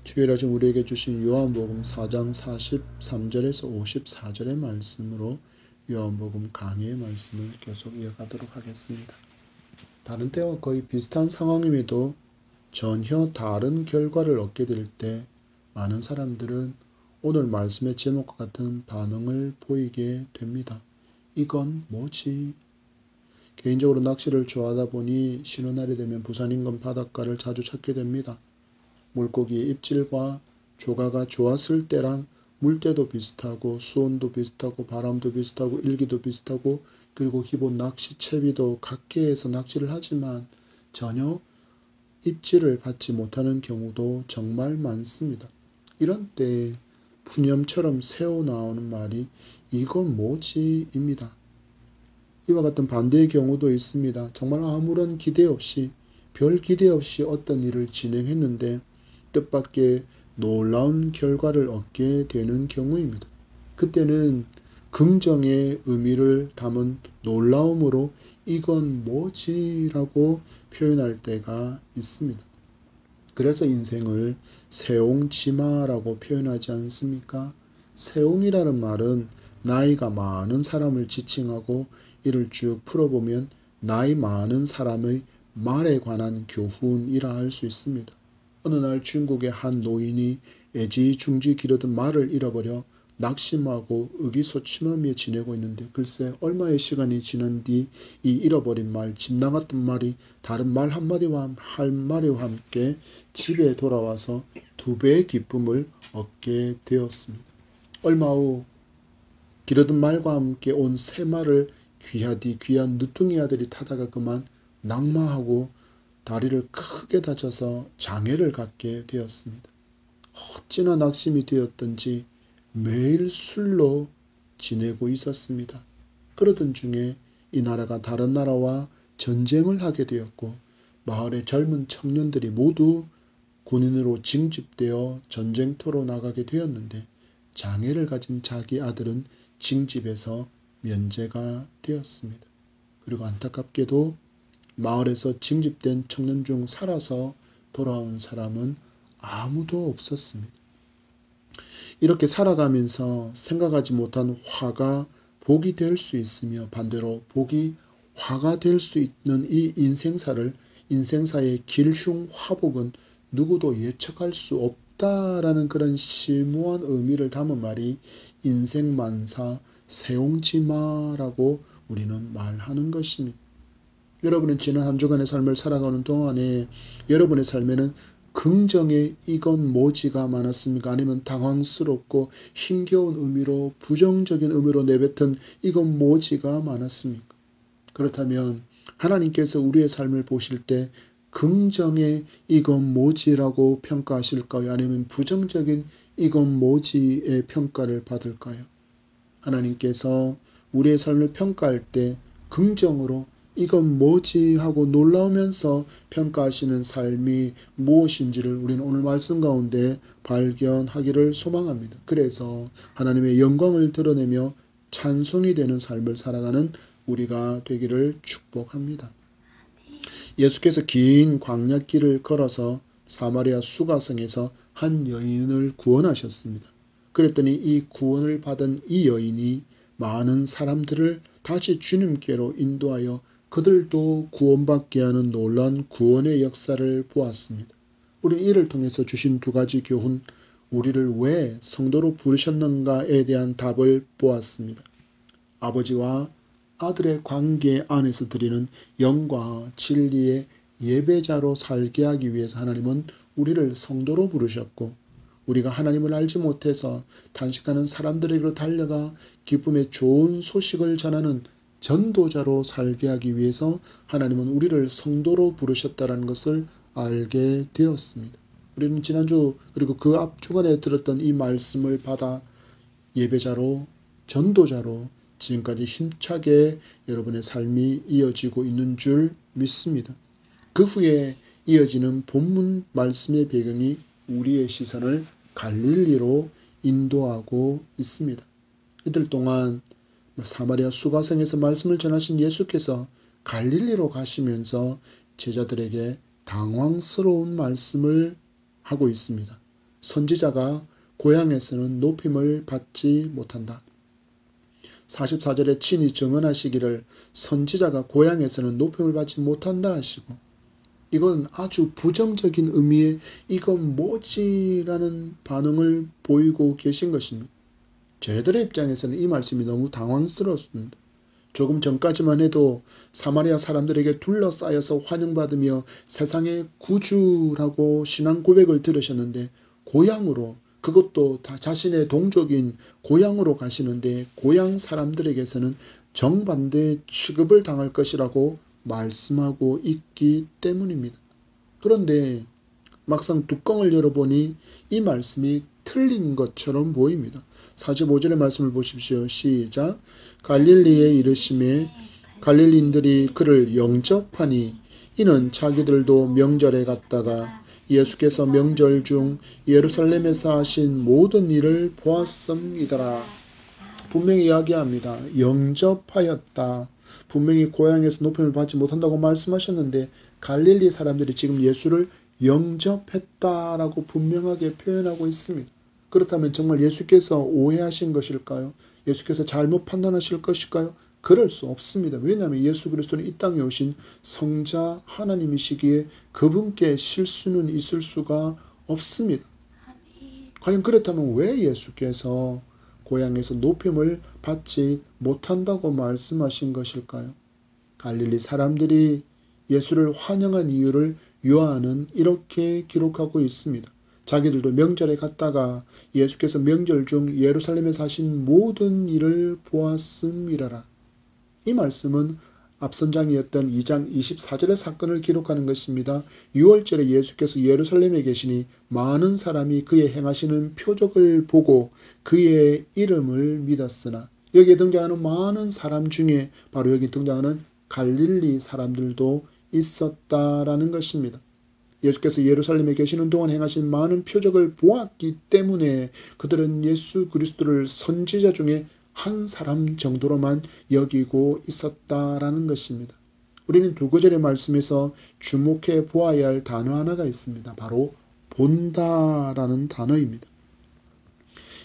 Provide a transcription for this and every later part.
주일아침 우리에게 주신 요한복음 4장 43절에서 54절의 말씀으로 요한복음 강의의 말씀을 계속 이어가도록 하겠습니다. 다른 때와 거의 비슷한 상황임에도 전혀 다른 결과를 얻게 될 때 많은 사람들은 오늘 말씀의 제목과 같은 반응을 보이게 됩니다. 이건 뭐지? 개인적으로 낚시를 좋아하다 보니 쉬는 날이 되면 부산 인근 바닷가를 자주 찾게 됩니다. 물고기의 입질과 조가가 좋았을 때랑 물때도 비슷하고 수온도 비슷하고 바람도 비슷하고 일기도 비슷하고 그리고 기본 낚시 채비도 각계에서 낚시를 하지만 전혀 입질을 받지 못하는 경우도 정말 많습니다. 이런 때 푸념처럼 새어나오는 말이 이건 뭐지? 입니다. 이와 같은 반대의 경우도 있습니다. 정말 아무런 기대 없이 별 기대 없이 어떤 일을 진행했는데 뜻밖의 놀라운 결과를 얻게 되는 경우입니다. 그때는 긍정의 의미를 담은 놀라움으로 이건 뭐지? 라고 표현할 때가 있습니다. 그래서 인생을 세옹지마라고 표현하지 않습니까? 세옹이라는 말은 나이가 많은 사람을 지칭하고 이를 쭉 풀어보면 나이 많은 사람의 말에 관한 교훈이라 할 수 있습니다. 어느 날 중국의 한 노인이 애지중지 기르던 말을 잃어버려 낙심하고 의기소침하며 지내고 있는데 글쎄 얼마의 시간이 지난 뒤 이 잃어버린 말, 집 나갔던 말이 다른 말 한마디와 함께 집에 돌아와서 2배의 기쁨을 얻게 되었습니다. 얼마 후 기르던 말과 함께 온 새 말을 귀하디 귀한 늦둥이 아들이 타다가 그만 낙마하고 다리를 크게 다쳐서 장애를 갖게 되었습니다. 어찌나 낙심이 되었던지 매일 술로 지내고 있었습니다. 그러던 중에 이 나라가 다른 나라와 전쟁을 하게 되었고 마을의 젊은 청년들이 모두 군인으로 징집되어 전쟁터로 나가게 되었는데 장애를 가진 자기 아들은 징집에서 면제가 되었습니다. 그리고 안타깝게도 마을에서 징집된 청년 중 살아서 돌아온 사람은 아무도 없었습니다. 이렇게 살아가면서 생각하지 못한 화가 복이 될 수 있으며 반대로 복이 화가 될 수 있는 이 인생사의 길흉화복은 누구도 예측할 수 없다라는 그런 심오한 의미를 담은 말이 인생만사 세옹지마라고 우리는 말하는 것입니다. 여러분은 지난 한 주간의 삶을 살아가는 동안에 여러분의 삶에는 긍정의 이건 뭐지가 많았습니까? 아니면 당황스럽고 힘겨운 의미로 부정적인 의미로 내뱉은 이건 뭐지가 많았습니까? 그렇다면 하나님께서 우리의 삶을 보실 때 긍정의 이건 뭐지라고 평가하실까요? 아니면 부정적인 이건 뭐지의 평가를 받을까요? 하나님께서 우리의 삶을 평가할 때 긍정으로 이건 뭐지 하고 놀라우면서 평가하시는 삶이 무엇인지를 우리는 오늘 말씀 가운데 발견하기를 소망합니다. 그래서 하나님의 영광을 드러내며 찬송이 되는 삶을 살아가는 우리가 되기를 축복합니다. 예수께서 긴 광야길을 걸어서 사마리아 수가성에서 한 여인을 구원하셨습니다. 그랬더니 이 구원을 받은 이 여인이 많은 사람들을 다시 주님께로 인도하여 그들도 구원받게 하는 놀라운 구원의 역사를 보았습니다. 우리 이를 통해서 주신 2가지 교훈, 우리를 왜 성도로 부르셨는가에 대한 답을 보았습니다. 아버지와 아들의 관계 안에서 드리는 영과 진리의 예배자로 살게 하기 위해서 하나님은 우리를 성도로 부르셨고 우리가 하나님을 알지 못해서 탄식하는 사람들에게로 달려가 기쁨의 좋은 소식을 전하는 전도자로 살게 하기 위해서 하나님은 우리를 성도로 부르셨다는 것을 알게 되었습니다. 우리는 지난주 그리고 그 앞 주간에 들었던 이 말씀을 받아 예배자로 전도자로 지금까지 힘차게 여러분의 삶이 이어지고 있는 줄 믿습니다. 그 후에 이어지는 본문 말씀의 배경이 우리의 시선을 갈릴리로 인도하고 있습니다. 이들 동안 사마리아 수가성에서 말씀을 전하신 예수께서 갈릴리로 가시면서 제자들에게 당황스러운 말씀을 하고 있습니다. 선지자가 고향에서는 높임을 받지 못한다. 44절에 친히 증언하시기를 선지자가 고향에서는 높임을 받지 못한다 하시고, 이건 아주 부정적인 의미의 이건 뭐지라는 반응을 보이고 계신 것입니다. 저희들의 입장에서는 이 말씀이 너무 당황스럽습니다. 조금 전까지만 해도 사마리아 사람들에게 둘러싸여서 환영받으며 세상의 구주라고 신앙 고백을 들으셨는데, 고향으로, 그것도 다 자신의 동족인 고향으로 가시는데 고향 사람들에게서는 정반대의 취급을 당할 것이라고 말씀하고 있기 때문입니다. 그런데 막상 뚜껑을 열어보니 이 말씀이 틀린 것처럼 보입니다. 45절의 말씀을 보십시오. 시작. 갈릴리에 이르심에 갈릴리인들이 그를 영접하니 이는 자기들도 명절에 갔다가 예수께서 명절 중 예루살렘에서 하신 모든 일을 보았음이더라. 분명히 이야기합니다. 영접하였다. 분명히 고향에서 높임을 받지 못한다고 말씀하셨는데 갈릴리 사람들이 지금 예수를 영접했다라고 분명하게 표현하고 있습니다. 그렇다면 정말 예수께서 오해하신 것일까요? 예수께서 잘못 판단하실 것일까요? 그럴 수 없습니다. 왜냐하면 예수 그리스도는 이 땅에 오신 성자 하나님이시기에 그분께 실수는 있을 수가 없습니다. 과연 그렇다면 왜 예수께서 고향에서 높임을 받지 못한다고 말씀하신 것일까요? 갈릴리 사람들이 예수를 환영한 이유를 요한은 이렇게 기록하고 있습니다. 자기들도 명절에 갔다가 예수께서 명절 중 예루살렘에서 하신 모든 일을 보았음이라라. 이 말씀은 앞선 장이었던 2장 24절의 사건을 기록하는 것입니다. 6월절에 예수께서 예루살렘에 계시니 많은 사람이 그의 행하시는 표적을 보고 그의 이름을 믿었으나, 여기에 등장하는 많은 사람 중에 바로 여기 등장하는 갈릴리 사람들도 있었다라는 것입니다. 예수께서 예루살렘에 계시는 동안 행하신 많은 표적을 보았기 때문에 그들은 예수 그리스도를 선지자 중에 한 사람 정도로만 여기고 있었다라는 것입니다. 우리는 두 구절의 말씀에서 주목해 보아야 할 단어 하나가 있습니다. 바로 본다라는 단어입니다.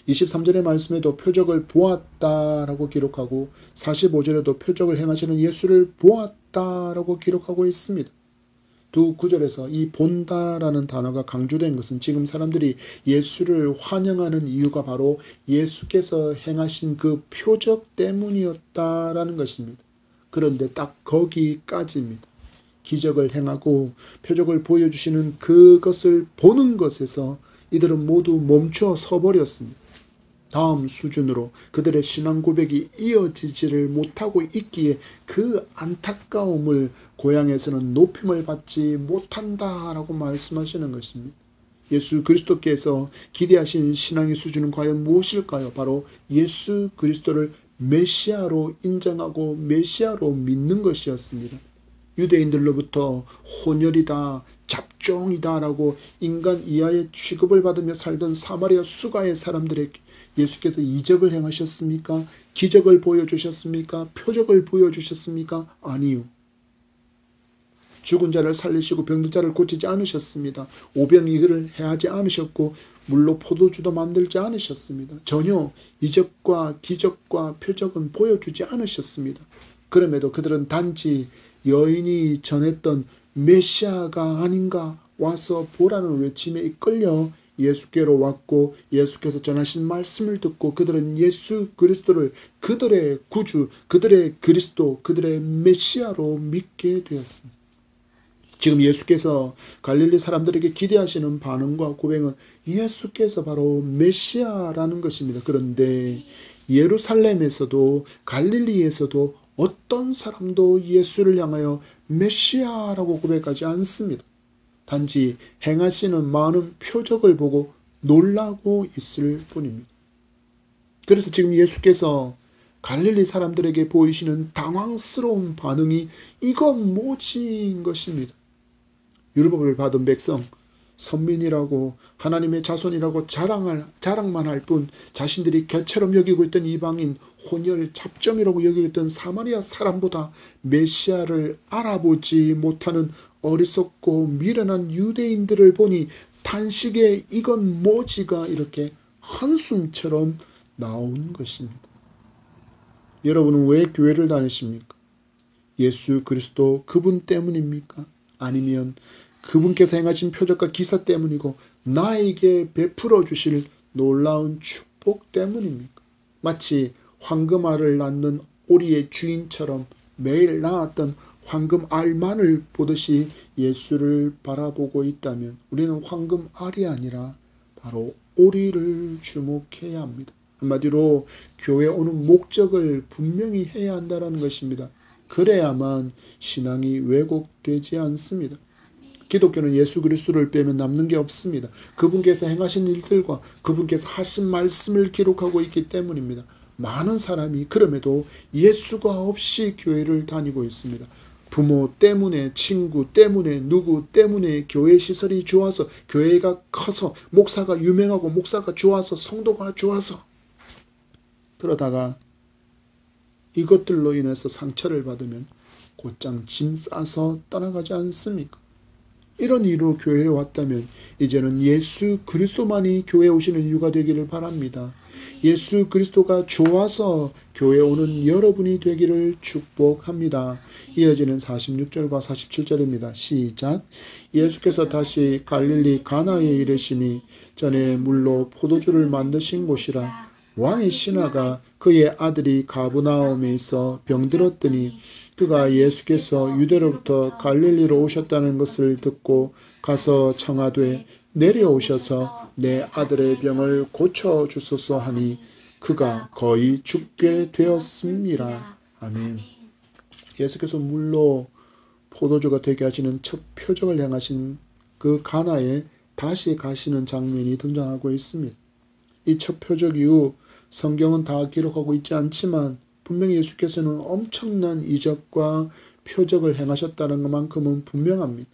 23절의 말씀에도 표적을 보았다라고 기록하고 45절에도 표적을 행하시는 예수를 보았다라고 기록하고 있습니다. 두 구절에서 이 본다라는 단어가 강조된 것은 지금 사람들이 예수를 환영하는 이유가 바로 예수께서 행하신 그 표적 때문이었다라는 것입니다. 그런데 딱 거기까지입니다. 기적을 행하고 표적을 보여주시는 그것을 보는 것에서 이들은 모두 멈춰 서버렸습니다. 다음 수준으로 그들의 신앙 고백이 이어지지를 못하고 있기에 그 안타까움을 고향에서는 높임을 받지 못한다라고 말씀하시는 것입니다. 예수 그리스도께서 기대하신 신앙의 수준은 과연 무엇일까요? 바로 예수 그리스도를 메시아로 인정하고 메시아로 믿는 것이었습니다. 유대인들로부터 혼혈이다, 잡종이다라고 인간 이하의 취급을 받으며 살던 사마리아 수가의 사람들에게 예수께서 이적을 행하셨습니까? 기적을 보여주셨습니까? 표적을 보여주셨습니까? 아니요. 죽은 자를 살리시고 병든 자를 고치지 않으셨습니다. 오병이어를 해하지 않으셨고 물로 포도주도 만들지 않으셨습니다. 전혀 이적과 기적과 표적은 보여주지 않으셨습니다. 그럼에도 그들은 단지 여인이 전했던 메시아가 아닌가 와서 보라는 외침에 이끌려 예수께로 왔고 예수께서 전하신 말씀을 듣고 그들은 예수 그리스도를 그들의 구주, 그들의 그리스도, 그들의 메시아로 믿게 되었습니다. 지금 예수께서 갈릴리 사람들에게 기대하시는 반응과 고백은 예수께서 바로 메시아라는 것입니다. 그런데 예루살렘에서도 갈릴리에서도 어떤 사람도 예수를 향하여 메시아라고 고백하지 않습니다. 단지 행하시는 많은 표적을 보고 놀라고 있을 뿐입니다. 그래서 지금 예수께서 갈릴리 사람들에게 보이시는 당황스러운 반응이 이건 뭐지인 것입니다. 율법을 받은 백성, 선민이라고 하나님의 자손이라고 자랑만 할 뿐 자신들이 개처럼 여기고 있던 이방인, 혼혈, 잡종이라고 여기고 있던 사마리아 사람보다 메시아를 알아보지 못하는 어리석고 미련한 유대인들을 보니 탄식에 이건 뭐지가 이렇게 한숨처럼 나온 것입니다. 여러분은 왜 교회를 다니십니까? 예수 그리스도 그분 때문입니까? 아니면 그분께서 행하신 표적과 기사 때문이고 나에게 베풀어 주실 놀라운 축복 때문입니까? 마치 황금알을 낳는 오리의 주인처럼 매일 낳았던 황금알만을 보듯이 예수를 바라보고 있다면 우리는 황금알이 아니라 바로 오리를 주목해야 합니다. 한마디로 교회 오는 목적을 분명히 해야 한다는 것입니다. 그래야만 신앙이 왜곡되지 않습니다. 기독교는 예수 그리스도를 빼면 남는 게 없습니다. 그분께서 행하신 일들과 그분께서 하신 말씀을 기록하고 있기 때문입니다. 많은 사람이 그럼에도 예수가 없이 교회를 다니고 있습니다. 부모 때문에, 친구 때문에, 누구 때문에 교회 시설이 좋아서, 교회가 커서, 목사가 유명하고 목사가 좋아서, 성도가 좋아서 그러다가 이것들로 인해서 상처를 받으면 곧장 짐 싸서 떠나가지 않습니까? 이런 이유로 교회에 왔다면 이제는 예수 그리스도만이 교회에 오시는 이유가 되기를 바랍니다. 예수 그리스도가 좋아서 교회에 오는 여러분이 되기를 축복합니다. 이어지는 46절과 47절입니다. 시작. 예수께서 다시 갈릴리 가나에 이르시니 전에 물로 포도주를 만드신 곳이라. 왕의 신하가 그의 아들이 가브나움에 있어 병들었더니 그가 예수께서 유대로부터 갈릴리로 오셨다는 것을 듣고 가서 청하되 내려오셔서 내 아들의 병을 고쳐주소서 하니 그가 거의 죽게 되었습니다. 아멘. 예수께서 물로 포도주가 되게 하시는 첫 표적을 행하신 그 가나에 다시 가시는 장면이 등장하고 있습니다. 이 첫 표적 이후 성경은 다 기록하고 있지 않지만 분명히 예수께서는 엄청난 이적과 표적을 행하셨다는 것만큼은 분명합니다.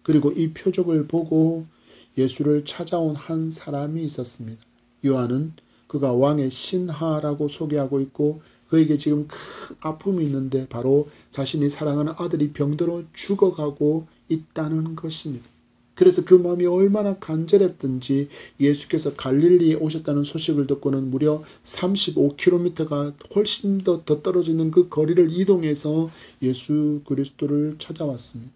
그리고 이 표적을 보고 예수를 찾아온 한 사람이 있었습니다. 요한은 그가 왕의 신하라고 소개하고 있고 그에게 지금 큰 아픔이 있는데 바로 자신이 사랑하는 아들이 병들어 죽어가고 있다는 것입니다. 그래서 그 마음이 얼마나 간절했든지 예수께서 갈릴리에 오셨다는 소식을 듣고는 무려 35km가 훨씬 더 떨어져 있는 그 거리를 이동해서 예수 그리스도를 찾아왔습니다.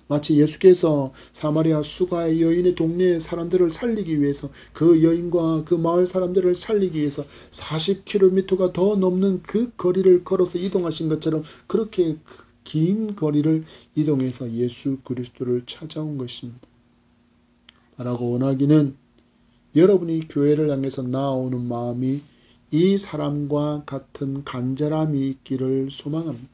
마치 예수께서 사마리아 수가의 여인의 동네의 사람들을 살리기 위해서 그 여인과 그 마을 사람들을 살리기 위해서 40km가 더 넘는 그 거리를 걸어서 이동하신 것처럼 그렇게 긴 거리를 이동해서 예수 그리스도를 찾아온 것입니다. 라고 원하기는 여러분이 교회를 향해서 나아오는 마음이 이 사람과 같은 간절함이 있기를 소망합니다.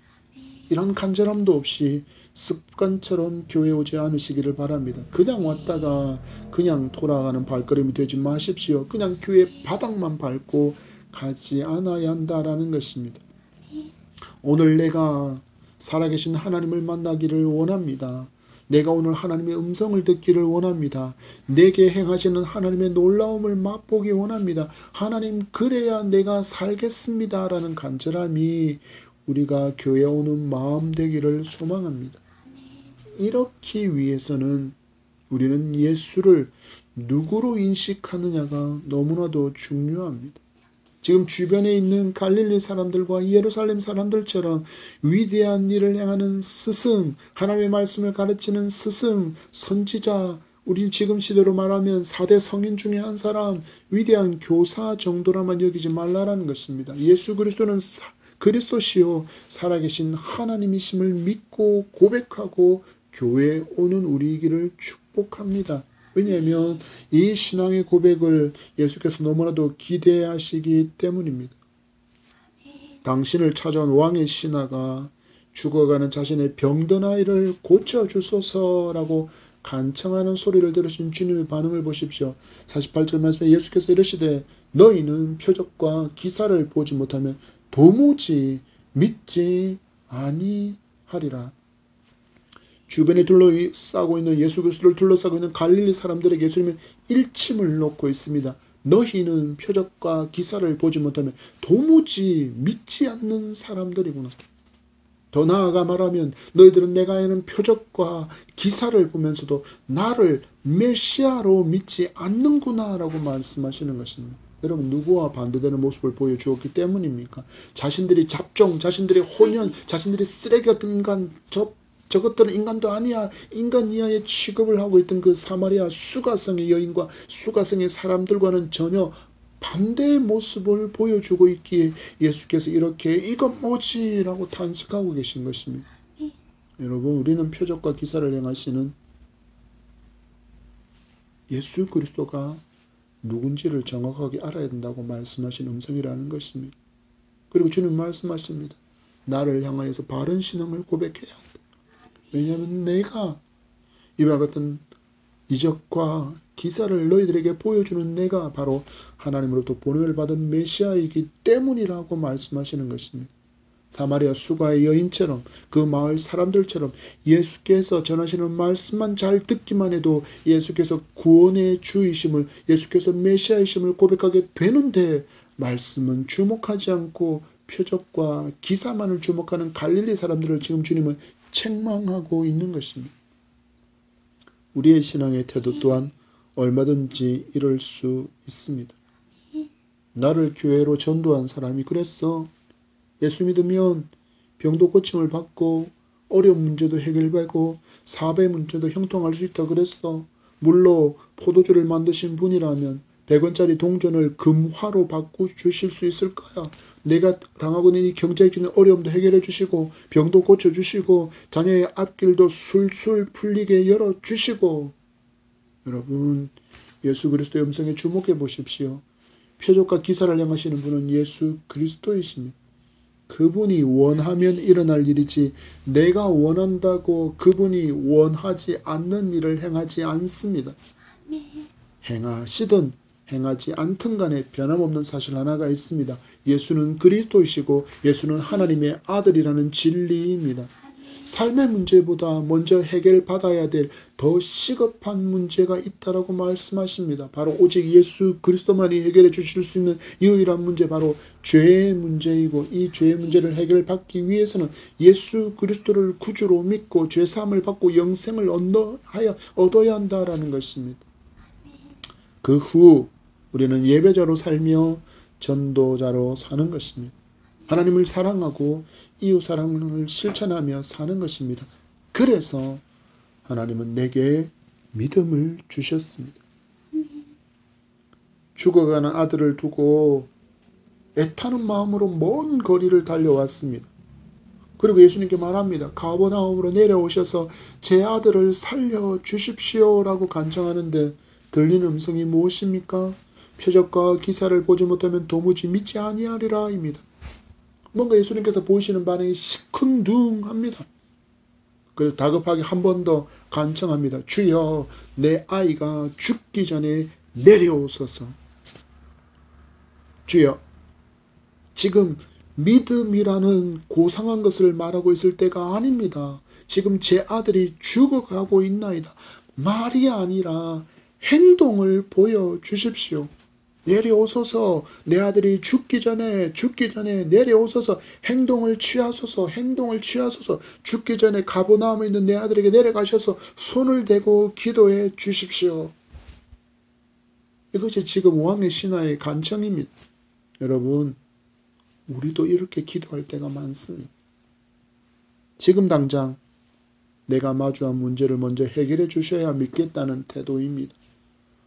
이런 간절함도 없이 습관처럼 교회 오지 않으시기를 바랍니다. 그냥 왔다가 그냥 돌아가는 발걸음이 되지 마십시오. 그냥 교회 바닥만 밟고 가지 않아야 한다라는 것입니다. 오늘 내가 살아계신 하나님을 만나기를 원합니다. 내가 오늘 하나님의 음성을 듣기를 원합니다. 내게 행하시는 하나님의 놀라움을 맛보기 원합니다. 하나님 그래야 내가 살겠습니다. 라는 간절함이 우리가 교회에 오는 마음 되기를 소망합니다. 이렇기 위해서는 우리는 예수를 누구로 인식하느냐가 너무나도 중요합니다. 지금 주변에 있는 갈릴리 사람들과 예루살렘 사람들처럼 위대한 일을 행하는 스승, 하나님의 말씀을 가르치는 스승, 선지자, 우리 지금 시대로 말하면 4대 성인 중에 한 사람, 위대한 교사 정도라만 여기지 말라라는 것입니다. 예수 그리스도는 그리스도시요 살아계신 하나님이심을 믿고 고백하고 교회에 오는 우리이기를 축복합니다. 왜냐하면 이 신앙의 고백을 예수께서 너무나도 기대하시기 때문입니다. 당신을 찾아온 왕의 신하가 죽어가는 자신의 병든 아이를 고쳐주소서라고 간청하는 소리를 들으신 주님의 반응을 보십시오. 48절 말씀에 예수께서 이르시되 너희는 표적과 기사를 보지 못하면 도무지 믿지 아니하리라. 주변에 둘러싸고 있는 예수 그리스도를 둘러싸고 있는 갈릴리 사람들에게 예수님은 일침을 놓고 있습니다. 너희는 표적과 기사를 보지 못하면 도무지 믿지 않는 사람들이구나. 더 나아가 말하면 너희들은 내가 하는 표적과 기사를 보면서도 나를 메시아로 믿지 않는구나 라고 말씀하시는 것입니다. 여러분, 누구와 반대되는 모습을 보여주었기 때문입니까? 자신들이 잡종, 자신들이 혼연, 자신들이 쓰레기 같은 인간, 저것들은 인간도 아니야, 인간 이하의 취급을 하고 있던 그 사마리아 수가성의 여인과 수가성의 사람들과는 전혀 반대의 모습을 보여주고 있기에 예수께서 이렇게 이건 뭐지? 라고 탄식하고 계신 것입니다. 여러분, 우리는 표적과 기사를 행하시는 예수 그리스도가 누군지를 정확하게 알아야 된다고 말씀하신 음성이라는 것입니다. 그리고 주님 말씀하십니다. 나를 향하여서 바른 신앙을 고백해야 한다. 왜냐하면 내가 이와 같은 이적과 기사를 너희들에게 보여주는 내가 바로 하나님으로부터 보냄을 받은 메시아이기 때문이라고 말씀하시는 것입니다. 사마리아 수가의 여인처럼 그 마을 사람들처럼 예수께서 전하시는 말씀만 잘 듣기만 해도 예수께서 구원의 주이심을, 예수께서 메시아이심을 고백하게 되는데 말씀은 주목하지 않고 표적과 기사만을 주목하는 갈릴리 사람들을 지금 주님은 책망하고 있는 것입니다. 우리의 신앙의 태도 또한 얼마든지 이럴 수 있습니다. 나를 교회로 전도한 사람이 그랬어. 예수 믿으면 병도 고침을 받고 어려운 문제도 해결되고 사배 문제도 형통할 수 있다 그랬어. 물로 포도주를 만드신 분이라면 100원짜리 동전을 금화로 바꿔주실 수 있을 거야. 내가 당하고 있는 이 경제적인 어려움도 해결해 주시고 병도 고쳐주시고 자녀의 앞길도 술술 풀리게 열어주시고. 여러분, 예수 그리스도의 음성에 주목해 보십시오. 표적과 기사를 행하시는 분은 예수 그리스도이십니다. 그분이 원하면 일어날 일이지 내가 원한다고 그분이 원하지 않는 일을 행하지 않습니다. 행하시든 행하지 않든 간에 변함없는 사실 하나가 있습니다. 예수는 그리스도이시고 예수는 하나님의 아들이라는 진리입니다. 삶의 문제보다 먼저 해결받아야 될 더 시급한 문제가 있다라고 말씀하십니다. 바로 오직 예수 그리스도만이 해결해 주실 수 있는 유일한 문제, 바로 죄의 문제이고 이 죄의 문제를 해결받기 위해서는 예수 그리스도를 구주로 믿고 죄사함을 받고 영생을 얻어야 한다라는 것입니다. 그 후 우리는 예배자로 살며 전도자로 사는 것입니다. 하나님을 사랑하고 이웃 사랑을 실천하며 사는 것입니다. 그래서 하나님은 내게 믿음을 주셨습니다. 죽어가는 아들을 두고 애타는 마음으로 먼 거리를 달려왔습니다. 그리고 예수님께 말합니다. 가버나움으로 내려오셔서 제 아들을 살려주십시오라고 간청하는데 들리는 음성이 무엇입니까? 표적과 기사를 보지 못하면 도무지 믿지 아니하리라입니다. 뭔가 예수님께서 보이시는 반응이 시큰둥합니다. 그래서 다급하게 한 번 더 간청합니다. 주여, 내 아이가 죽기 전에 내려오소서. 주여, 지금 믿음이라는 고상한 것을 말하고 있을 때가 아닙니다. 지금 제 아들이 죽어가고 있나이다. 말이 아니라 행동을 보여주십시오. 내려오소서. 내 아들이 죽기 전에 내려오소서. 행동을 취하소서. 죽기 전에 가버나움에 있는 내 아들에게 내려가셔서 손을 대고 기도해 주십시오. 이것이 지금 왕의 신하의 간청입니다. 여러분, 우리도 이렇게 기도할 때가 많습니다. 지금 당장 내가 마주한 문제를 먼저 해결해 주셔야 믿겠다는 태도입니다.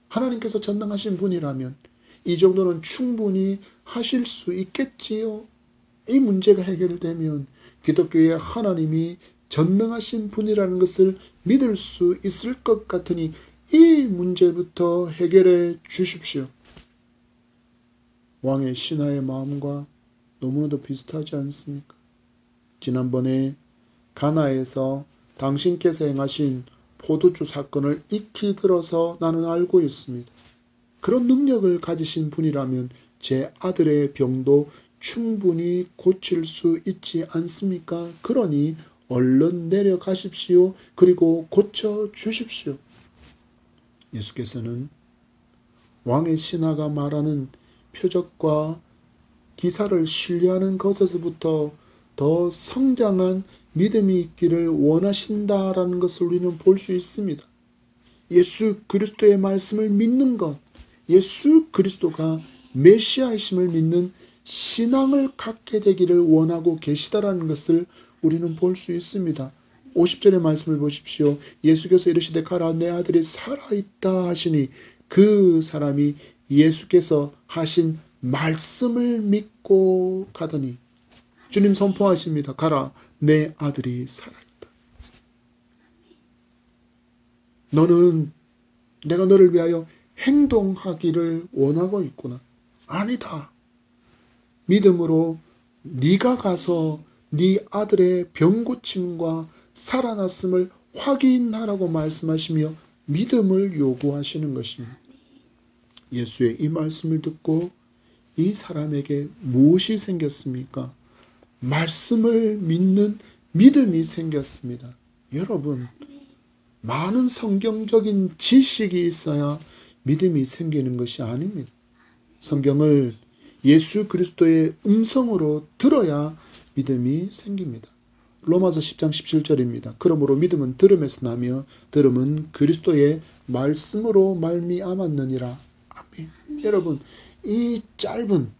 하나님께서 전능하신 분이라면 이 정도는 충분히 하실 수 있겠지요. 이 문제가 해결되면 기독교의 하나님이 전능하신 분이라는 것을 믿을 수 있을 것 같으니 이 문제부터 해결해 주십시오. 왕의 신하의 마음과 너무나도 비슷하지 않습니까? 지난번에 가나에서 당신께서 행하신 포도주 사건을 익히 들어서 나는 알고 있습니다. 그런 능력을 가지신 분이라면 제 아들의 병도 충분히 고칠 수 있지 않습니까? 그러니 얼른 내려가십시오. 그리고 고쳐주십시오. 예수께서는 왕의 신하가 말하는 표적과 기사를 신뢰하는 것에서부터 더 성장한 믿음이 있기를 원하신다라는 것을 우리는 볼 수 있습니다. 예수 그리스도의 말씀을 믿는 것, 예수 그리스도가 메시아이심을 믿는 신앙을 갖게 되기를 원하고 계시다라는 것을 우리는 볼 수 있습니다. 50절의 말씀을 보십시오. 예수께서 이르시되 가라 내 아들이 살아있다 하시니 그 사람이 예수께서 하신 말씀을 믿고 가더니 주님 선포하십니다. 가라 내 아들이 살아있다. 너는 내가 너를 위하여 행동하기를 원하고 있구나. 아니다. 믿음으로 네가 가서 네 아들의 병고침과 살아났음을 확인하라고 말씀하시며 믿음을 요구하시는 것입니다. 예수의 이 말씀을 듣고 이 사람에게 무엇이 생겼습니까? 말씀을 믿는 믿음이 생겼습니다. 여러분, 많은 성경적인 지식이 있어야 믿음이 생기는 것이 아닙니다. 성경을 예수 그리스도의 음성으로 들어야 믿음이 생깁니다. 로마서 10장 17절입니다. 그러므로 믿음은 들음에서 나며 들음은 그리스도의 말씀으로 말미암았느니라. 아멘. 여러분, 이 짧은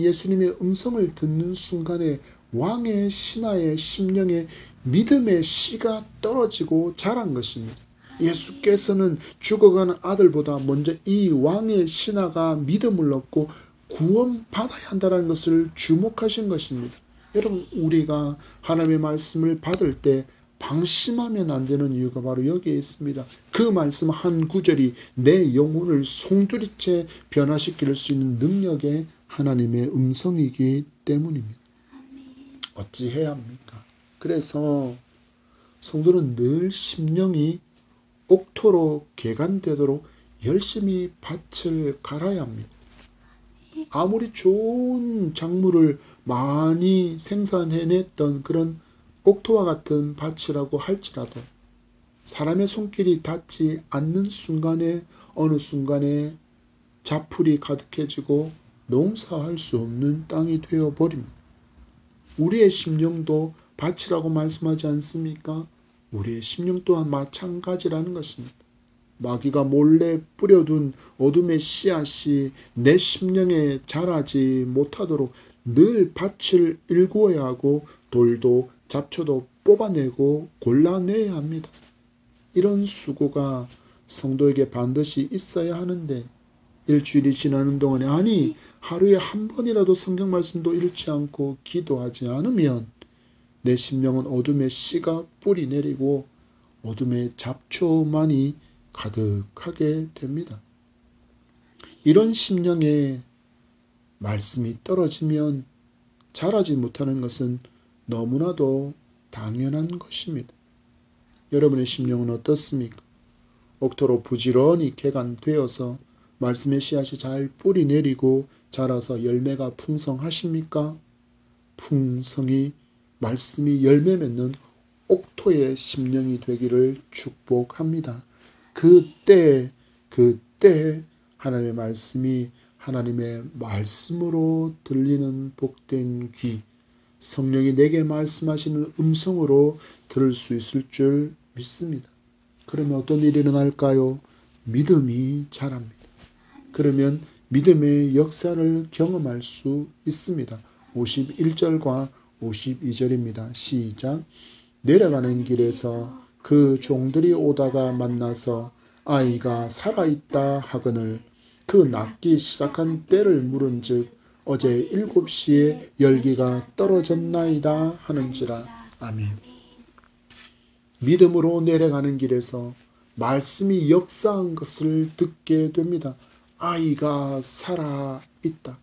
예수님의 음성을 듣는 순간에 왕의 신하의 심령에 믿음의 씨가 떨어지고 자란 것입니다. 예수께서는 죽어가는 아들보다 먼저 이 왕의 신하가 믿음을 얻고 구원받아야 한다는 것을 주목하신 것입니다. 여러분, 우리가 하나님의 말씀을 받을 때 방심하면 안 되는 이유가 바로 여기에 있습니다. 그 말씀 한 구절이 내 영혼을 송두리째 변화시킬 수 있는 능력의 하나님의 음성이기 때문입니다. 어찌해야 합니까? 그래서 성도는 늘 심령이 옥토로 개간되도록 열심히 밭을 갈아야 합니다. 아무리 좋은 작물을 많이 생산해냈던 그런 옥토와 같은 밭이라고 할지라도 사람의 손길이 닿지 않는 순간에 어느 순간에 자풀이 가득해지고 농사할 수 없는 땅이 되어버립니다. 우리의 심령도 밭이라고 말씀하지 않습니까? 우리의 심령 또한 마찬가지라는 것입니다. 마귀가 몰래 뿌려둔 어둠의 씨앗이 내 심령에 자라지 못하도록 늘 밭을 일구어야 하고 돌도 잡초도 뽑아내고 골라내야 합니다. 이런 수고가 성도에게 반드시 있어야 하는데 일주일이 지나는 동안에 아니 하루에 한 번이라도 성경 말씀도 읽지 않고 기도하지 않으면 내 심령은 어둠의 씨가 뿌리 내리고 어둠의 잡초만이 가득하게 됩니다. 이런 심령에 말씀이 떨어지면 자라지 못하는 것은 너무나도 당연한 것입니다. 여러분의 심령은 어떻습니까? 옥토로 부지런히 개간되어서 말씀의 씨앗이 잘 뿌리 내리고 자라서 열매가 풍성하십니까? 풍성히 말씀이 열매 맺는 옥토의 심령이 되기를 축복합니다. 그때 하나님의 말씀이 하나님의 말씀으로 들리는 복된 귀, 성령이 내게 말씀하시는 음성으로 들을 수 있을 줄 믿습니다. 그러면 어떤 일이 일어날까요? 믿음이 자랍니다. 그러면 믿음의 역사를 경험할 수 있습니다. 51절과 52절입니다. 시작. 내려가는 길에서 그 종들이 오다가 만나서 아이가 살아있다 하거늘 그 낫기 시작한 때를 물은즉 어제 7시에 열기가 떨어졌나이다 하는지라. 아멘. 믿음으로 내려가는 길에서 말씀이 역사한 것을 듣게 됩니다. 아이가 살아있다.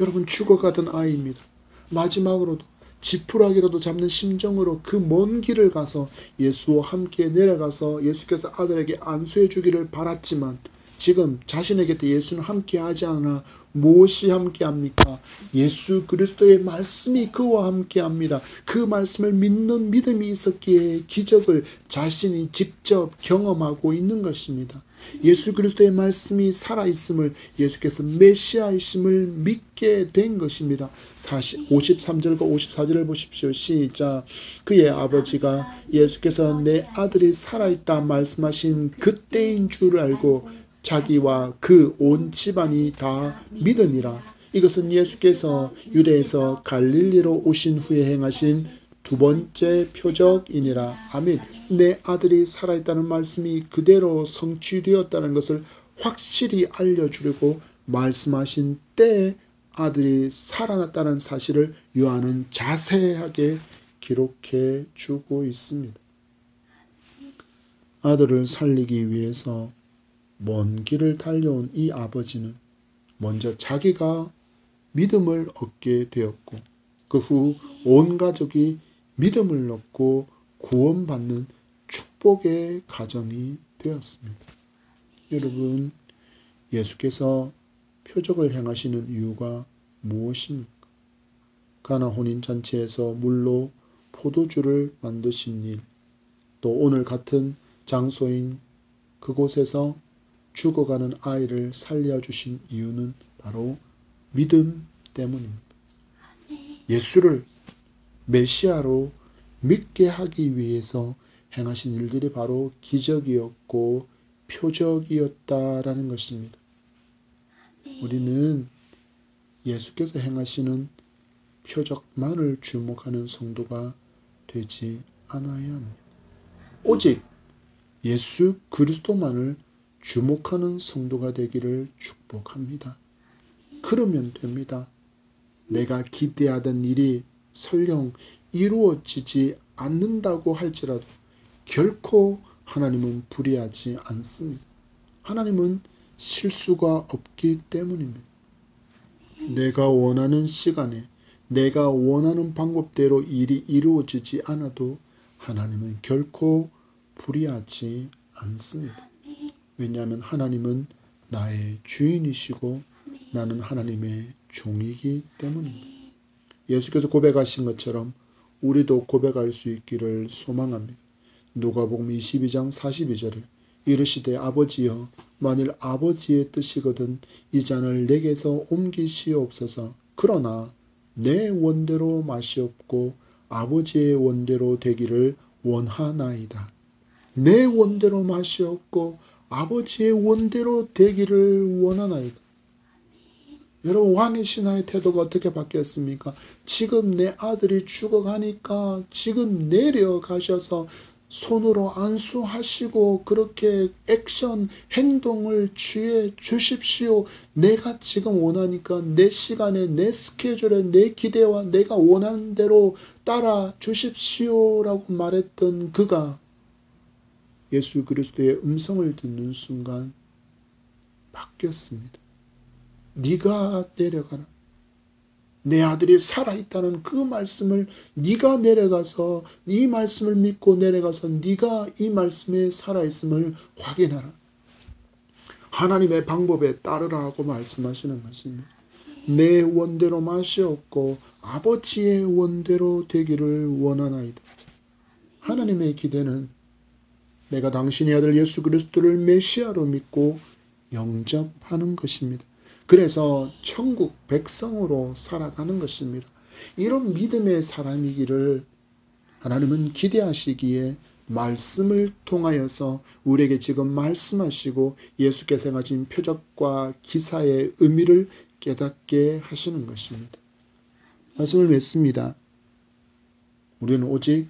여러분, 죽어가던 아이입니다. 마지막으로도 지푸라기라도 잡는 심정으로 그 먼 길을 가서 예수와 함께 내려가서 예수께서 아들에게 안수해 주기를 바랐지만 지금 자신의 곁에 예수는 함께하지 않아 무엇이 함께합니까? 예수 그리스도의 말씀이 그와 함께합니다. 그 말씀을 믿는 믿음이 있었기에 기적을 자신이 직접 경험하고 있는 것입니다. 예수 그리스도의 말씀이 살아있음을, 예수께서 메시아이심을 믿게 된 것입니다. 53절과 54절을 보십시오. 시작. 그의 아버지가 예수께서 내 아들이 살아있다 말씀하신 그때인 줄 알고 자기와 그 온 집안이 다 믿으니라. 이것은 예수께서 유대에서 갈릴리로 오신 후에 행하신 두 번째 표적이니라. 아멘. 내 아들이 살아있다는 말씀이 그대로 성취되었다는 것을 확실히 알려주려고 말씀하신 때에 아들이 살아났다는 사실을 요한은 자세하게 기록해 주고 있습니다. 아들을 살리기 위해서 먼 길을 달려온 이 아버지는 먼저 자기가 믿음을 얻게 되었고 그 후 온 가족이 믿음을 얻고 구원받는 축복의 가정이 되었습니다. 여러분, 예수께서 표적을 행하시는 이유가 무엇입니까? 가나 혼인잔치에서 물로 포도주를 만드신 일, 또 오늘 같은 장소인 그곳에서 죽어가는 아이를 살려주신 이유는 바로 믿음 때문입니다. 예수를 메시아로 믿게 하기 위해서 행하신 일들이 바로 기적이었고 표적이었다라는 것입니다. 우리는 예수께서 행하시는 표적만을 주목하는 성도가 되지 않아야 합니다. 오직 예수 그리스도만을 주목하는 성도가 되기를 축복합니다. 그러면 됩니다. 내가 기대하던 일이 설령 이루어지지 않는다고 할지라도 결코 하나님은 불의하지 않습니다. 하나님은 실수가 없기 때문입니다. 내가 원하는 시간에 내가 원하는 방법대로 일이 이루어지지 않아도 하나님은 결코 불의하지 않습니다. 왜냐하면 하나님은 나의 주인이시고 나는 하나님의 종이기 때문입니다. 예수께서 고백하신 것처럼 우리도 고백할 수 있기를 소망합니다. 누가복음 22장 42절에 이르시되 아버지여 만일 아버지의 뜻이거든 이 잔을 내게서 옮기시옵소서. 그러나 내 원대로 마시옵고 아버지의 원대로 되기를 원하나이다. 내 원대로 마시옵고 아버지의 원대로 되기를 원하나이다. 여러분, 왕의 신하의 태도가 어떻게 바뀌었습니까? 지금 내 아들이 죽어가니까 지금 내려가셔서 손으로 안수하시고 그렇게 액션, 행동을 취해 주십시오. 내가 지금 원하니까 내 시간에, 내 스케줄에, 내 기대와 내가 원하는 대로 따라 주십시오라고 말했던 그가 예수 그리스도의 음성을 듣는 순간 바뀌었습니다. 네가 내려가라. 내 아들이 살아있다는 그 말씀을 네가 내려가서 이 말씀을 믿고 내려가서 네가 이 말씀에 살아있음을 확인하라. 하나님의 방법에 따르라 하고 말씀하시는 것입니다. 내 원대로 마시옵고 아버지의 원대로 되기를 원하나이다. 하나님의 기대는 내가 당신의 아들 예수 그리스도를 메시아로 믿고 영접하는 것입니다. 그래서 천국 백성으로 살아가는 것입니다. 이런 믿음의 사람이기를 하나님은 기대하시기에 말씀을 통하여서 우리에게 지금 말씀하시고 예수께서 행하신 표적과 기사의 의미를 깨닫게 하시는 것입니다. 말씀을 맺습니다. 우리는 오직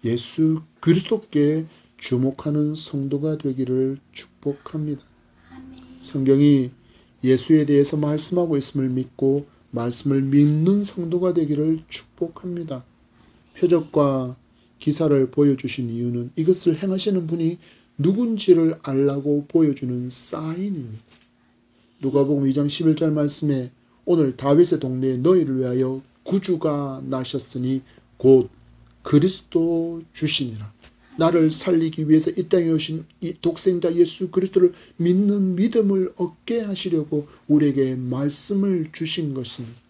예수 그리스도께 주목하는 성도가 되기를 축복합니다. 성경이 예수에 대해서 말씀하고 있음을 믿고 말씀을 믿는 성도가 되기를 축복합니다. 표적과 기사를 보여주신 이유는 이것을 행하시는 분이 누군지를 알라고 보여주는 사인입니다. 누가복음 2장 11절 말씀에 오늘 다윗의 동네에 너희를 위하여 구주가 나셨으니 곧 그리스도 주시니라. 나를 살리기 위해서 이 땅에 오신 이 독생자 예수 그리스도를 믿는 믿음을 얻게 하시려고 우리에게 말씀을 주신 것입니다.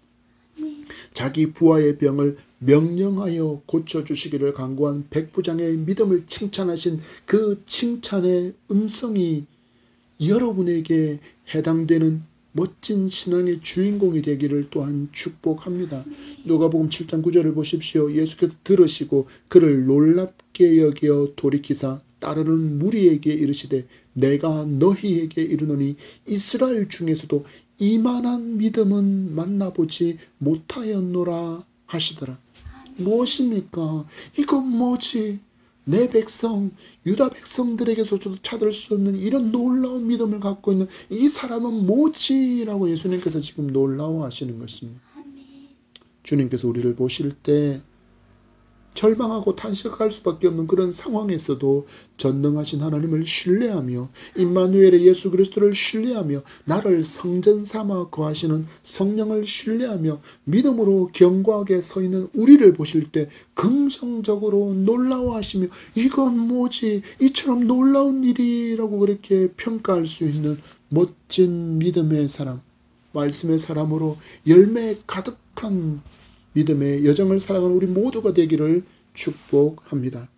자기 부하의 병을 명령하여 고쳐주시기를 간구한 백부장의 믿음을 칭찬하신 그 칭찬의 음성이 여러분에게 해당되는 멋진 신앙의 주인공이 되기를 또한 축복합니다. 누가복음 7장 9절을 보십시오. 예수께서 들으시고 그를 놀랍게 여겨 돌이키사 따르는 무리에게 이르시되 내가 너희에게 이르노니 이스라엘 중에서도 이만한 믿음은 만나보지 못하였노라 하시더라. 무엇입니까? 이건 뭐지? 내 백성, 유다 백성들에게서도 찾을 수 없는 이런 놀라운 믿음을 갖고 있는 이 사람은 뭐지? 라고 예수님께서 지금 놀라워하시는 것입니다. 주님께서 우리를 보실 때 절망하고 탄식할 수밖에 없는 그런 상황에서도 전능하신 하나님을 신뢰하며 임마누엘의 예수 그리스도를 신뢰하며 나를 성전 삼아 거하시는 성령을 신뢰하며 믿음으로 견고하게 서 있는 우리를 보실 때 긍정적으로 놀라워하시며 이건 뭐지? 이처럼 놀라운 일이라고 그렇게 평가할 수 있는 멋진 믿음의 사람, 말씀의 사람으로 열매 가득한 믿음의 여정을 살아가는 우리 모두가 되기를 축복합니다.